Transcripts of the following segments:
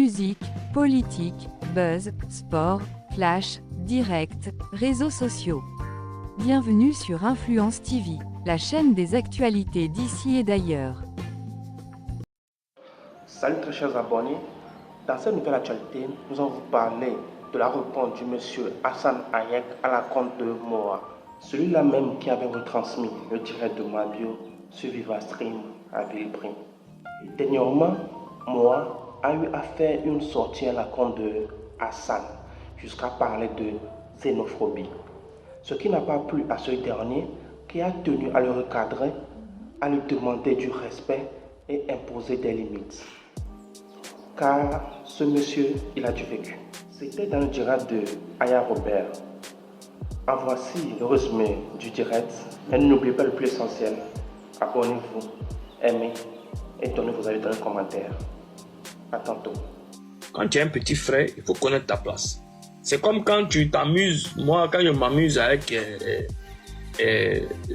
Musique, politique, buzz, sport, flash, direct, réseaux sociaux. Bienvenue sur Influence TV, la chaîne des actualités d'ici et d'ailleurs. Salut très chers abonnés, dans cette nouvelle actualité, nous allons vous parler de la réponse du monsieur Hassan Hayek à la compte de Moa. Celui-là même qui avait retransmis le direct de Mabio sur Vivastream à Villebrin. Dernièrement, Moa a eu à faire une sortie à la compte de Hassan jusqu'à parler de xénophobie. Ce qui n'a pas plu à ce dernier qui a tenu à le recadrer, à lui demander du respect et imposer des limites. Car ce monsieur, il a du vécu. C'était dans le direct de Aya Robert. En voici le résumé du direct. Et n'oubliez pas le plus essentiel. Abonnez-vous, aimez et donnez vos avis dans les commentaires. À tantôt. Quand tu es un petit frère, il faut connaître ta place. C'est comme quand tu t'amuses. Moi, quand je m'amuse avec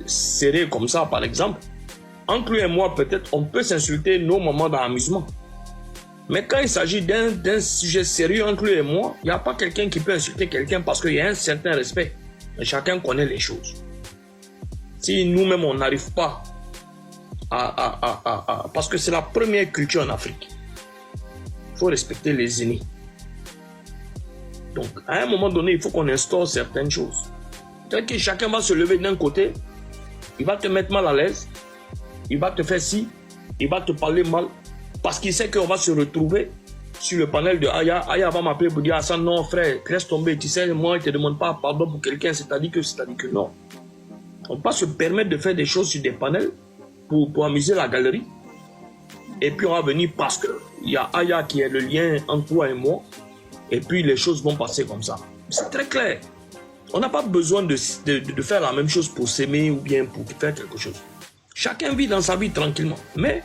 serré comme ça, par exemple, entre lui et moi, peut-être, on peut s'insulter nos moments d'amusement. Mais quand il s'agit d'un sujet sérieux entre lui et moi, il n'y a pas quelqu'un qui peut insulter quelqu'un parce qu'il y a un certain respect. Mais chacun connaît les choses. Si nous-mêmes, on n'arrive pas parce que c'est la première culture en Afrique. Il faut respecter les aînés. Donc, à un moment donné, il faut qu'on instaure certaines choses. C'est-à-dire que chacun va se lever d'un côté, il va te mettre mal à l'aise, il va te faire ci, il va te parler mal, parce qu'il sait qu'on va se retrouver sur le panel de Aya. Aya va m'appeler pour dire « Hassan, non frère, laisse tomber, tu sais, moi, je ne te demande pas pardon pour quelqu'un, c'est-à-dire que non. » On ne peut pas se permettre de faire des choses sur des panels pour amuser la galerie. Et puis on va venir parce qu'il y a Aya qui est le lien entre toi et moi. Et puis les choses vont passer comme ça. C'est très clair. On n'a pas besoin de faire la même chose pour s'aimer ou bien pour faire quelque chose. Chacun vit dans sa vie tranquillement. Mais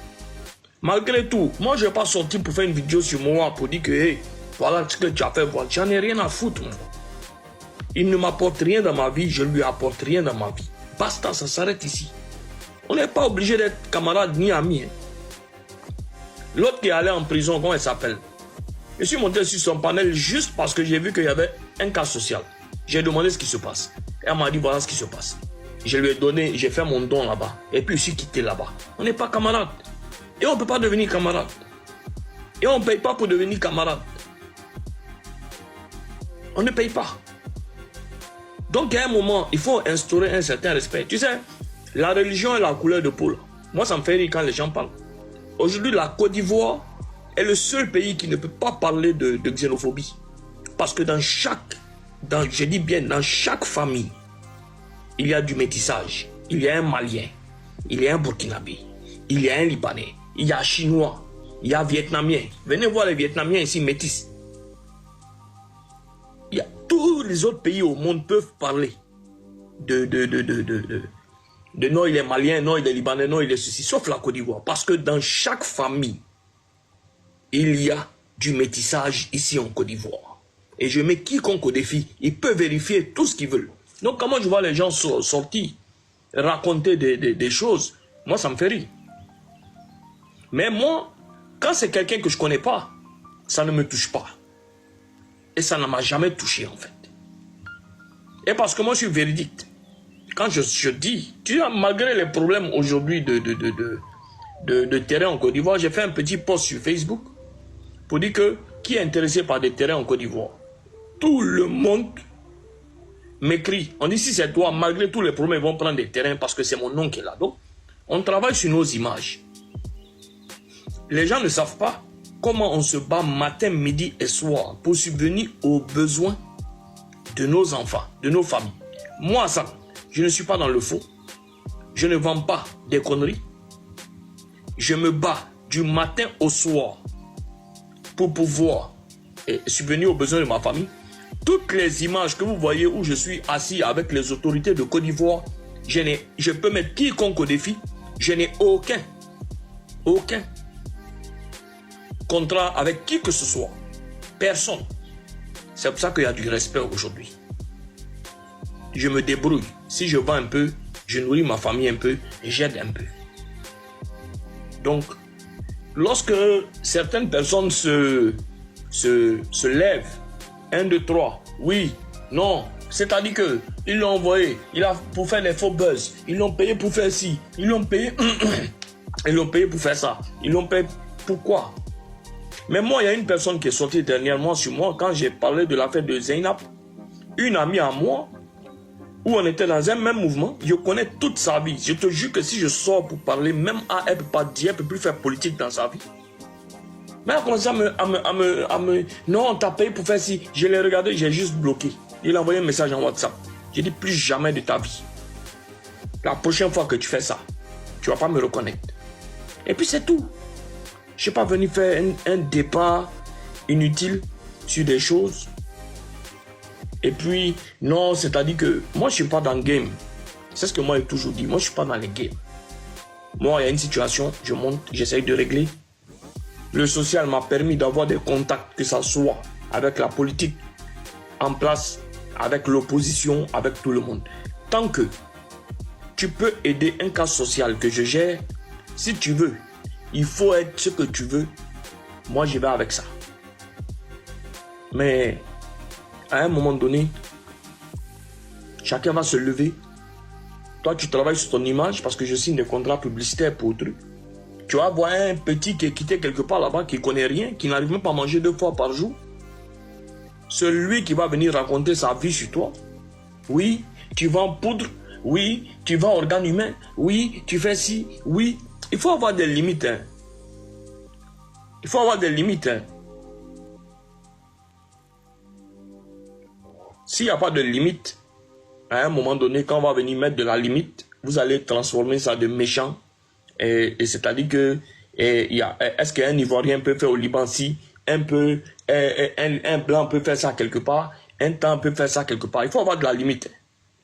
malgré tout, moi je ne vais pas sortir pour faire une vidéo sur moi pour dire que hey, voilà ce que tu as fait. Voilà. J'en ai rien à foutre. Moi. Il ne m'apporte rien dans ma vie, je ne lui apporte rien dans ma vie. Basta, ça s'arrête ici. On n'est pas obligé d'être camarades ni amis. Hein. L'autre qui est allé en prison, comment elle s'appelle? Je suis monté sur son panel juste parce que j'ai vu qu'il y avait un cas social. J'ai demandé ce qui se passe. Et elle m'a dit voilà ce qui se passe. Je lui ai donné, j'ai fait mon don là-bas. Et puis je suis quitté là-bas. On n'est pas camarades. Et on ne peut pas devenir camarades. Et on ne paye pas pour devenir camarades. On ne paye pas. Donc à un moment, il faut instaurer un certain respect. Tu sais, la religion est la couleur de peau. Moi, ça me fait rire quand les gens parlent. Aujourd'hui, la Côte d'Ivoire est le seul pays qui ne peut pas parler de xénophobie. Parce que dans chaque famille, il y a du métissage. Il y a un Malien, il y a un Burkinabé, il y a un Libanais, il y a un Chinois, il y a un Vietnamien. Venez voir les Vietnamiens ici métis. Tous les autres pays au monde peuvent parler de non, il est malien, non, il est libanais, non, il est ceci, sauf la Côte d'Ivoire. Parce que dans chaque famille, il y a du métissage ici en Côte d'Ivoire. Et je mets quiconque au défi, il peut vérifier tout ce qu'il veut. Donc, comment je vois les gens sortir, raconter des choses, moi, ça me fait rire. Mais moi, quand c'est quelqu'un que je ne connais pas, ça ne me touche pas. Et ça ne m'a jamais touché, en fait. Et parce que moi, je suis véridique. Quand je dis, tu vois, malgré les problèmes aujourd'hui de terrain en Côte d'Ivoire, j'ai fait un petit post sur Facebook pour dire que qui est intéressé par des terrains en Côte d'Ivoire, tout le monde m'écrit. On dit si c'est toi, malgré tous les problèmes, ils vont prendre des terrains parce que c'est mon nom qui est là. Donc, on travaille sur nos images. Les gens ne savent pas comment on se bat matin, midi et soir pour subvenir aux besoins de nos enfants, de nos familles. Moi, ça, je ne suis pas dans le faux. Je ne vends pas des conneries. Je me bats du matin au soir pour pouvoir subvenir aux besoins de ma famille. Toutes les images que vous voyez où je suis assis avec les autorités de Côte d'Ivoire, je peux mettre quiconque au défi. Je n'ai aucun contrat avec qui que ce soit. Personne. C'est pour ça qu'il y a du respect aujourd'hui. Je me débrouille. Si je vends un peu, je nourris ma famille un peu et j'aide un peu. Donc, lorsque certaines personnes se se lève. 1, 2, 3. Oui, non. C'est-à-dire que ils l'ont envoyé. Pour faire les faux buzz. Ils l'ont payé pour faire ci. Ils l'ont payé. Ils l'ont payé pour faire ça. Ils l'ont payé. Pourquoi? Mais moi, il y a une personne qui est sortie dernièrement sur moi quand j'ai parlé de l'affaire de Zainab. Une amie à moi, où on était dans un même mouvement, je connais toute sa vie. Je te jure que si je sors pour parler, même elle ne peut pas dire, elle ne peut plus faire politique dans sa vie. Mais elle a commencé à me... Non, on t'a payé pour faire ci. Je l'ai regardé, j'ai juste bloqué. Il a envoyé un message en WhatsApp. J'ai dit plus jamais de ta vie. La prochaine fois que tu fais ça, tu ne vas pas me reconnaître. Et puis c'est tout. Je ne suis pas venu faire un débat inutile sur des choses. Et puis, non, c'est-à-dire que moi, je ne suis pas dans le game. C'est ce que moi, j'ai toujours dit. Moi, je ne suis pas dans les games. Moi, il y a une situation, je monte, j'essaye de régler. Le social m'a permis d'avoir des contacts, que ce soit avec la politique en place, avec l'opposition, avec tout le monde. Tant que tu peux aider un cas social que je gère, si tu veux, il faut être ce que tu veux. Moi, j'y vais avec ça. Mais à un moment donné, chacun va se lever. Toi, tu travailles sur ton image parce que je signe des contrats publicitaires pour trucs. Tu vas voir un petit qui est quitté quelque part là-bas, qui ne connaît rien, qui n'arrive même pas à manger 2 fois par jour. Celui qui va venir raconter sa vie sur toi. Oui, tu vends poudre. Oui, tu vends organes humains. Oui, tu fais ci. Oui, il faut avoir des limites. Hein. Il faut avoir des limites. Hein. S'il n'y a pas de limite, à un moment donné, quand on va venir mettre de la limite, vous allez transformer ça de méchant. Et c'est-à-dire que est-ce qu'un Ivoirien peut faire au Liban si un Blanc peut faire ça quelque part, un Temps peut faire ça quelque part. Il faut avoir de la limite.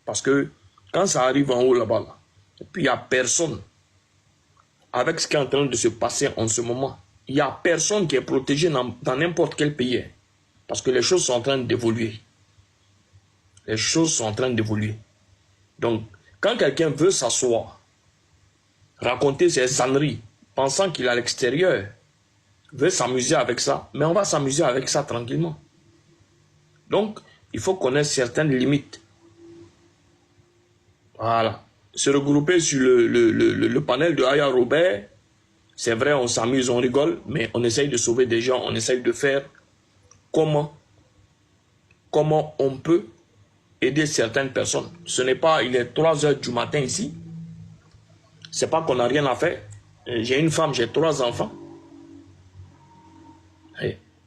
Parce que quand ça arrive en haut là-bas, là, et puis il n'y a personne, avec ce qui est en train de se passer en ce moment, il n'y a personne qui est protégé dans n'importe quel pays. Parce que les choses sont en train d'évoluer. Les choses sont en train d'évoluer. Donc, quand quelqu'un veut s'asseoir, raconter ses âneries, pensant qu'il est à l'extérieur, veut s'amuser avec ça, mais on va s'amuser avec ça tranquillement. Donc, il faut connaître certaines limites. Voilà. Se regrouper sur le panel de Aya Robert, c'est vrai, on s'amuse, on rigole, mais on essaye de sauver des gens, on essaye de faire comment on peut aider certaines personnes. Ce n'est pas, il est 3 heures du matin ici. C'est pas qu'on n'a rien à faire. J'ai une femme, j'ai 3 enfants.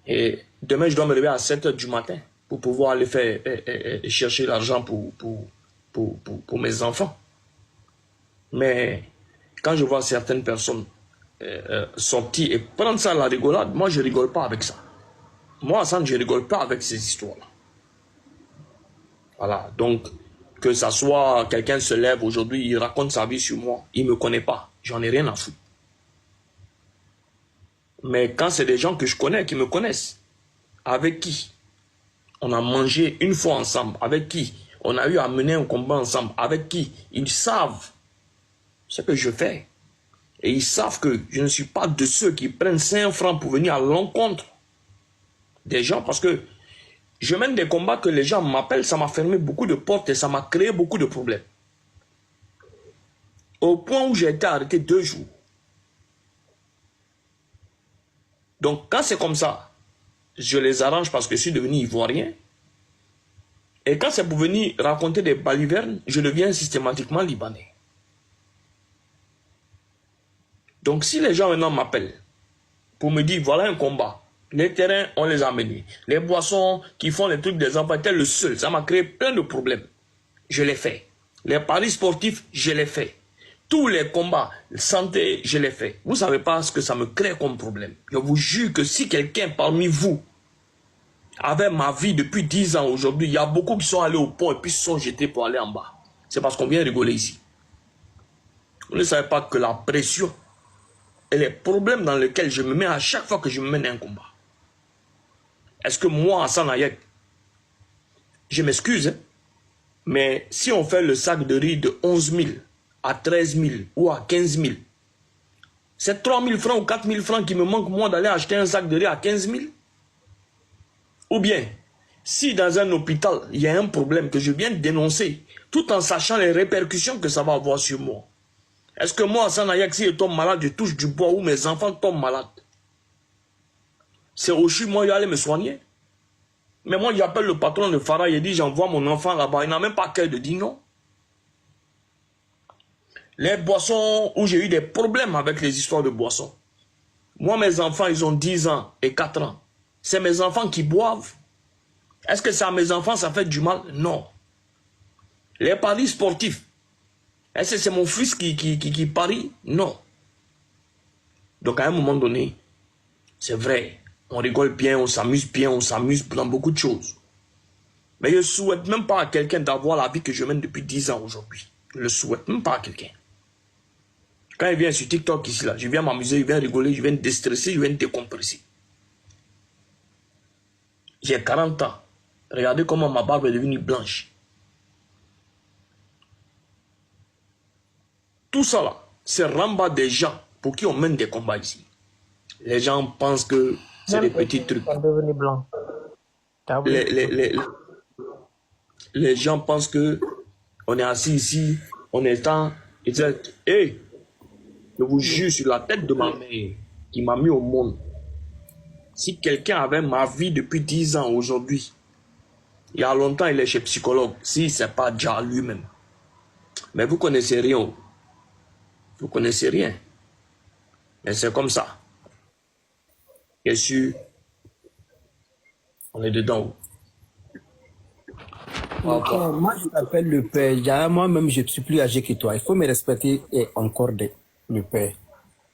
Et demain, je dois me lever à 7 heures du matin pour pouvoir aller faire chercher l'argent pour mes enfants. Mais quand je vois certaines personnes sortir et prendre ça à la rigolade, moi, je rigole pas avec ça. Moi, Hassan, je rigole pas avec ces histoires-là. Voilà, donc, que ça soit quelqu'un se lève aujourd'hui, il raconte sa vie sur moi, il ne me connaît pas, j'en ai rien à foutre. Mais quand c'est des gens que je connais, qui me connaissent, avec qui on a mangé une fois ensemble, avec qui on a eu à mener un combat ensemble, avec qui ils savent ce que je fais. Et ils savent que je ne suis pas de ceux qui prennent 5 francs pour venir à l'encontre des gens, parce que je mène des combats que les gens m'appellent, ça m'a fermé beaucoup de portes et ça m'a créé beaucoup de problèmes. Au point où j'ai été arrêté 2 jours. Donc quand c'est comme ça, je les arrange parce que je suis devenu ivoirien. Et quand c'est pour venir raconter des balivernes, je deviens systématiquement libanais. Donc si les gens maintenant m'appellent pour me dire voilà un combat, les terrains, on les a menés. Les boissons qui font les trucs des enfants étaient le seul. Ça m'a créé plein de problèmes. Je l'ai fait. Les paris sportifs, je l'ai fait. Tous les combats, santé, je l'ai fait. Vous ne savez pas ce que ça me crée comme problème. Je vous jure que si quelqu'un parmi vous avait ma vie depuis 10 ans aujourd'hui, il y a beaucoup qui sont allés au pont et puis se sont jetés pour aller en bas. C'est parce qu'on vient rigoler ici. Vous ne savez pas que la pression et les problèmes dans lesquels je me mets à chaque fois que je me mène un combat. Est-ce que moi, Hassan Hayek, je m'excuse, hein, mais si on fait le sac de riz de 11 000 à 13 000 ou à 15 000, c'est 3 000 francs ou 4 000 francs qui me manquent moi d'aller acheter un sac de riz à 15 000. Ou bien, si dans un hôpital, il y a un problème que je viens de dénoncer, tout en sachant les répercussions que ça va avoir sur moi, est-ce que moi, Hassan Ayak, si je tombe malade, je touche du bois ou mes enfants tombent malades? C'est au CHU, moi, il allait me soigner. Mais moi, j'appelle le patron de Farah, il dit, j'envoie mon enfant là-bas. Il n'a même pas cœur de dire non. Les boissons où j'ai eu des problèmes avec les histoires de boissons. Moi, mes enfants, ils ont 10 ans et 4 ans. C'est mes enfants qui boivent. Est-ce que ça à mes enfants, ça fait du mal? Non. Les paris sportifs. Est-ce que c'est mon fils qui parie? Non. Donc à un moment donné, c'est vrai, on rigole bien, on s'amuse dans beaucoup de choses. Mais je ne souhaite même pas à quelqu'un d'avoir la vie que je mène depuis 10 ans aujourd'hui. Je ne le souhaite même pas à quelqu'un. Quand il vient sur TikTok ici, là, je viens m'amuser, je viens rigoler, je viens déstresser, je viens décompresser. J'ai 40 ans. Regardez comment ma barbe est devenue blanche. Tout ça là, c'est ramba des gens pour qui on mène des combats ici. Les gens pensent que c'est des petits trucs. Les gens pensent que on est assis ici, on est temps, et disent, hey, je vous jure sur la tête de ma mère qui m'a mis au monde. Si quelqu'un avait ma vie depuis 10 ans aujourd'hui, il y a longtemps il est chez psychologue, si c'est pas déjà lui-même. Mais vous connaissez rien. Vous connaissez rien. Mais c'est comme ça. Bien sûr, on est dedans. Moi, je t'appelle le père. Moi-même, je suis plus âgé que toi. Il faut me respecter et encore le père.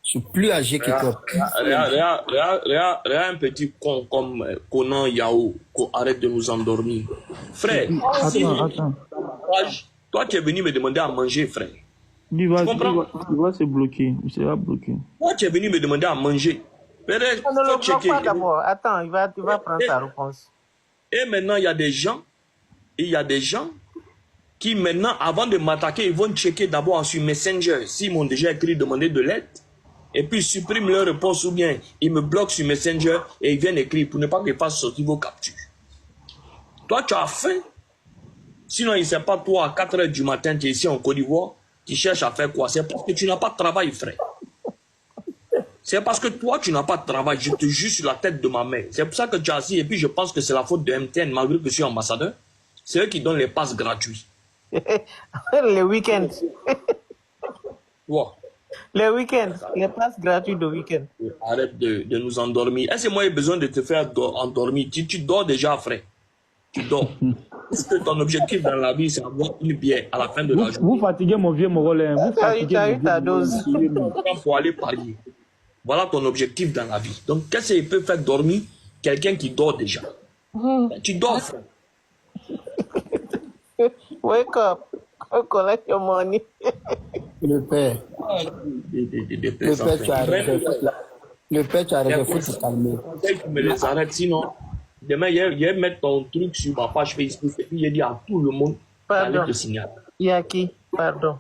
Je suis plus âgé que toi. Regarde un petit con comme Conan Yao, arrête de nous endormir. Frère, Attends. toi tu es venu me demander à manger, frère. Il va se bloquer. Il sera bloqué. Toi tu es venu me demander à manger. Non, ne le bloque pas d'abord. Attends, il va prendre sa réponse. Et maintenant, il y a des gens qui maintenant, avant de m'attaquer, ils vont checker d'abord sur Messenger s'ils m'ont déjà écrit demander de l'aide. Et puis ils suppriment leur réponse ou bien ils me bloquent sur Messenger et ils viennent écrire pour ne pas que je fasse sortir vos captures. Toi, tu as faim. Sinon, il ne sait pas toi, à 4 h du matin, tu es ici en Côte d'Ivoire, tu cherches à faire quoi? C'est parce que tu n'as pas de travail, frère. C'est parce que toi, tu n'as pas de travail. Je te jure sur la tête de ma mère. C'est pour ça que tu es assis et puis je pense que c'est la faute de MTN, malgré que je suis ambassadeur. C'est eux qui donnent les passes gratuits. Les week-ends. Wow. Les week-ends. Les passes gratuits de week-end. Arrête de nous endormir. Est-ce que moi j'ai besoin de te faire endormir? Tu dors déjà, frère. Tu dors. Est-ce que ton objectif dans la vie, c'est avoir une bière à la fin de la journée? Vous fatiguez mon vieux Morolin. Vous fatiguez Tu as eu ta dose. Pour aller parier. Voilà ton objectif dans la vie. Donc, qu'est-ce qu'il peut faire dormir quelqu'un qui dort déjà? Tu dors, frère. Wake up. Go collect your money. Le père. Le père, tu as arrêté. Il faut te calmer. Tu me les arrêtes, sinon, demain, il vais mettre ton truc sur ma page Facebook et puis il dit à tout le monde d'aller te signaler. Yaki, pardon.